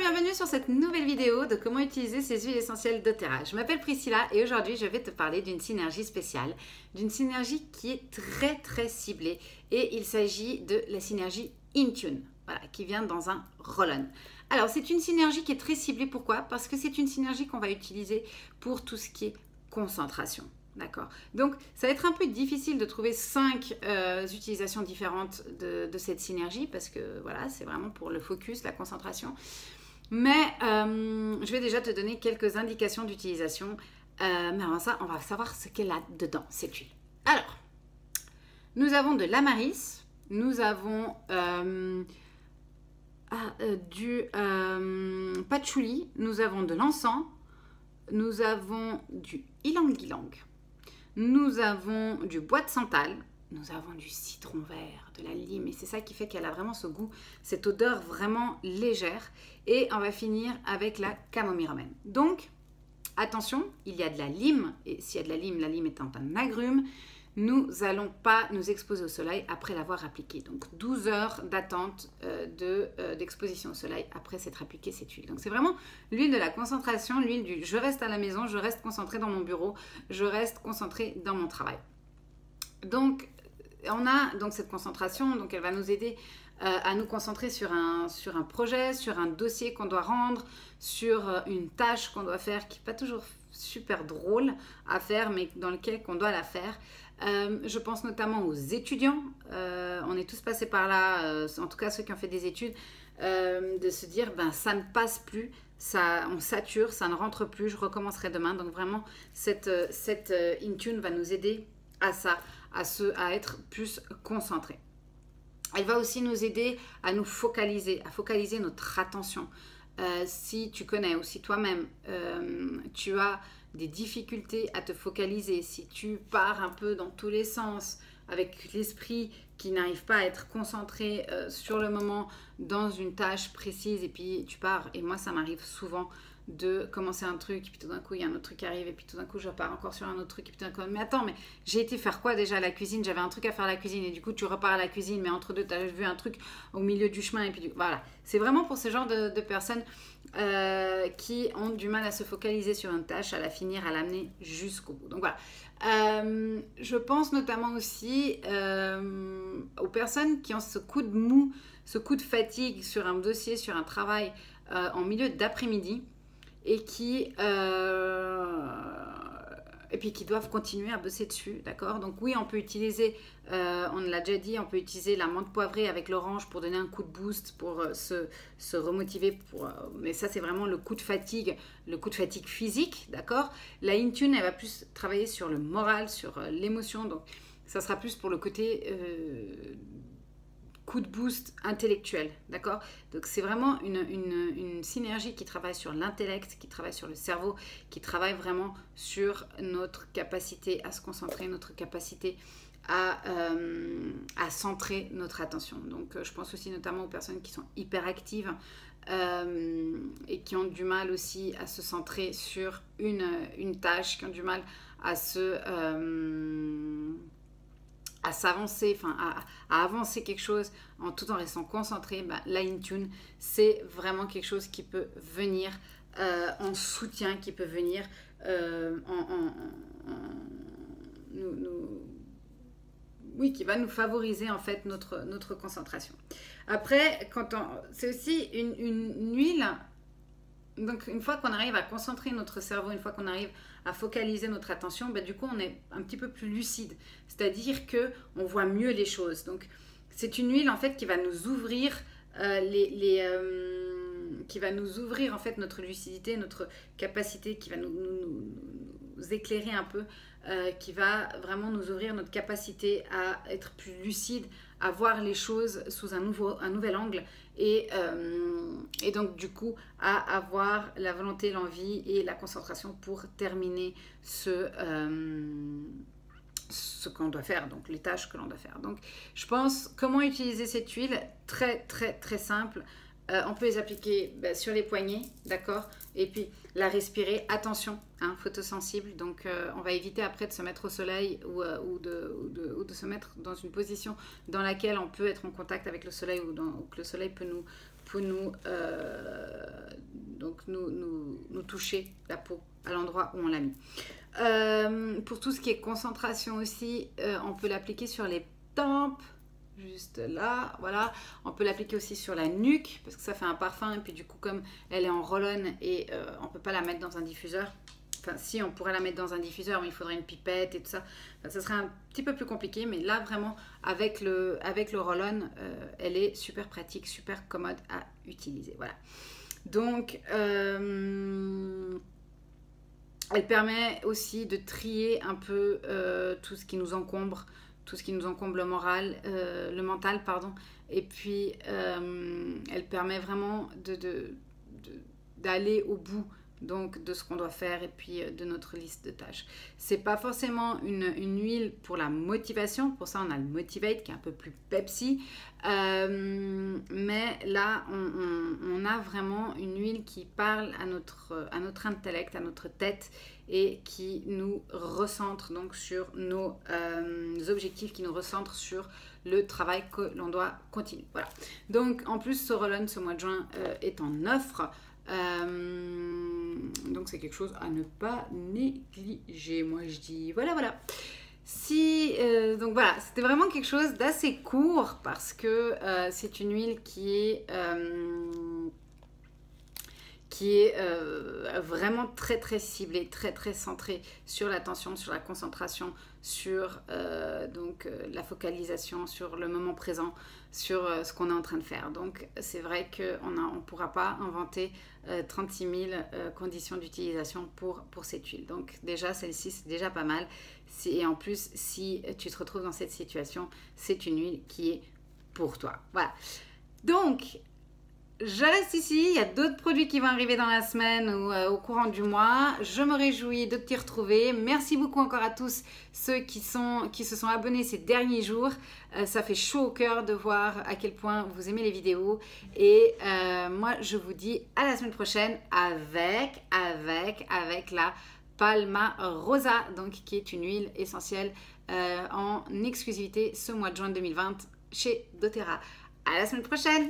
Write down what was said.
bienvenue sur cette nouvelle vidéo de comment utiliser ces huiles essentielles doTERRA. Je m'appelle Priscilla et aujourd'hui je vais te parler d'une synergie spéciale, d'une synergie qui est très ciblée et il s'agit de la synergie Intune, voilà, qui vient dans un roll-on. Alors c'est une synergie qui est très ciblée, pourquoi? Parce que c'est une synergie qu'on va utiliser pour tout ce qui est concentration. D'accord. Donc, ça va être un peu difficile de trouver 5 utilisations différentes de cette synergie parce que voilà, c'est vraiment pour le focus, la concentration. Mais je vais déjà te donner quelques indications d'utilisation. Mais avant ça, on va savoir ce qu'elle a dedans, cette huile. Alors, nous avons de l'amaris, nous avons du patchouli, nous avons de l'encens, nous avons du ylang-ylang. Nous avons du bois de santal, nous avons du citron vert, de la lime, et c'est ça qui fait qu'elle a vraiment ce goût, cette odeur vraiment légère. Et on va finir avec la camomille romaine. Donc, attention, il y a de la lime, et s'il y a de la lime étant un agrume, nous n'allons pas nous exposer au soleil après l'avoir appliqué. Donc 12 heures d'attente d'exposition au soleil après s'être appliqué cette huile. Donc c'est vraiment l'huile de la concentration, l'huile du je reste à la maison, je reste concentré dans mon bureau, je reste concentré dans mon travail. Donc on a donc cette concentration, donc elle va nous aider à nous concentrer sur un projet, sur un dossier qu'on doit rendre, sur une tâche qu'on doit faire qui n'est pas toujours super drôle à faire, mais dans lequel on doit la faire. Je pense notamment aux étudiants, on est tous passés par là, en tout cas ceux qui ont fait des études, de se dire ben ça ne passe plus, ça, on sature, ça ne rentre plus, je recommencerai demain. Donc vraiment cette Intune va nous aider à ça, à être plus concentré. Elle va aussi nous aider à nous focaliser, à focaliser notre attention. Si tu connais ou si toi-même tu as des difficultés à te focaliser, si tu pars un peu dans tous les sens avec l'esprit qui n'arrive pas à être concentré sur le moment dans une tâche précise et puis tu pars, et moi ça m'arrive souvent de commencer un truc et puis tout d'un coup il y a un autre truc qui arrive et puis tout d'un coup je repars encore sur un autre truc et puis tout d'un coup mais attends, mais j'ai été faire quoi déjà à la cuisine, j'avais un truc à faire à la cuisine et du coup tu repars à la cuisine mais entre deux tu as vu un truc au milieu du chemin et puis voilà, c'est vraiment pour ce genre de personnes qui ont du mal à se focaliser sur une tâche, à la finir, à l'amener jusqu'au bout. Donc voilà, je pense notamment aussi aux personnes qui ont ce coup de mou, ce coup de fatigue sur un dossier, sur un travail en milieu d'après-midi et puis qui doivent continuer à bosser dessus, d'accord? Donc oui, on peut utiliser, on l'a déjà dit, on peut utiliser la menthe poivrée avec l'orange pour donner un coup de boost, pour se remotiver, mais ça c'est vraiment le coup de fatigue physique, d'accord? La Intune, elle va plus travailler sur le moral, sur l'émotion, donc ça sera plus pour le côté coup de boost intellectuel, d'accord? Donc c'est vraiment une synergie qui travaille sur l'intellect, qui travaille sur le cerveau, qui travaille vraiment sur notre capacité à se concentrer, notre capacité à centrer notre attention. Donc je pense aussi notamment aux personnes qui sont hyperactives et qui ont du mal aussi à se centrer sur une tâche, qui ont du mal à s'avancer, enfin à avancer quelque chose tout en restant concentré. Ben, la Intune, c'est vraiment quelque chose qui peut venir en soutien, qui peut venir qui va nous favoriser en fait notre concentration. Après, c'est aussi une huile. Donc une fois qu'on arrive à concentrer notre cerveau, une fois qu'on arrive à focaliser notre attention, ben, du coup on est un petit peu plus lucide, c'est-à-dire qu'on voit mieux les choses. Donc c'est une huile en fait qui va nous ouvrir qui va nous ouvrir en fait notre lucidité, notre capacité, qui va nous éclairer un peu, qui va vraiment nous ouvrir notre capacité à être plus lucide, à voir les choses sous un nouvel angle et donc du coup à avoir la volonté, l'envie et la concentration pour terminer ce qu'on doit faire, donc les tâches que l'on doit faire. Donc je pense comment utiliser cette huile, très simple. On peut les appliquer sur les poignets, d'accord? Et puis la respirer, attention, hein, photosensible, donc on va éviter après de se mettre au soleil ou de se mettre dans une position dans laquelle on peut être en contact avec le soleil ou que le soleil peut nous donc nous toucher la peau à l'endroit où on l'a mis. Pour tout ce qui est concentration aussi, on peut l'appliquer sur les tempes, juste là, voilà. On peut l'appliquer aussi sur la nuque, parce que ça fait un parfum, et puis du coup, comme elle est en roll-on, et on ne peut pas la mettre dans un diffuseur. Enfin, si, on pourrait la mettre dans un diffuseur, mais il faudrait une pipette et tout ça. Enfin, ça serait un petit peu plus compliqué, mais là, vraiment, avec le roll-on, elle est super pratique, super commode à utiliser, voilà. Donc, elle permet aussi de trier un peu tout ce qui nous encombre, le mental, pardon. Et puis, elle permet vraiment d'aller au bout donc de ce qu'on doit faire et puis de notre liste de tâches. C'est pas forcément une huile pour la motivation, pour ça on a le Motivate qui est un peu plus Pepsi, mais là on a vraiment une huile qui parle à notre intellect, à notre tête et qui nous recentre donc sur nos objectifs, qui nous recentre sur le travail que l'on doit continuer. Voilà. Donc en plus ce roll-on ce mois de juin est en offre. Donc c'est quelque chose à ne pas négliger, moi je dis. Voilà. Donc voilà, c'était vraiment quelque chose d'assez court parce que c'est une huile qui est vraiment très très ciblée, très très centrée sur l'attention, sur la concentration, sur la focalisation, sur le moment présent, sur ce qu'on est en train de faire. Donc c'est vrai qu'on ne pourra pas inventer 36 000 conditions d'utilisation pour cette huile. Donc déjà celle-ci c'est déjà pas mal. Et en plus si tu te retrouves dans cette situation, c'est une huile qui est pour toi. Voilà. Donc je reste ici, il y a d'autres produits qui vont arriver dans la semaine ou au courant du mois. Je me réjouis de t'y retrouver. Merci beaucoup encore à tous ceux qui se sont abonnés ces derniers jours. Ça fait chaud au cœur de voir à quel point vous aimez les vidéos. Et moi, je vous dis à la semaine prochaine avec la Palma Rosa, donc qui est une huile essentielle en exclusivité ce mois de juin 2020 chez doTERRA. À la semaine prochaine!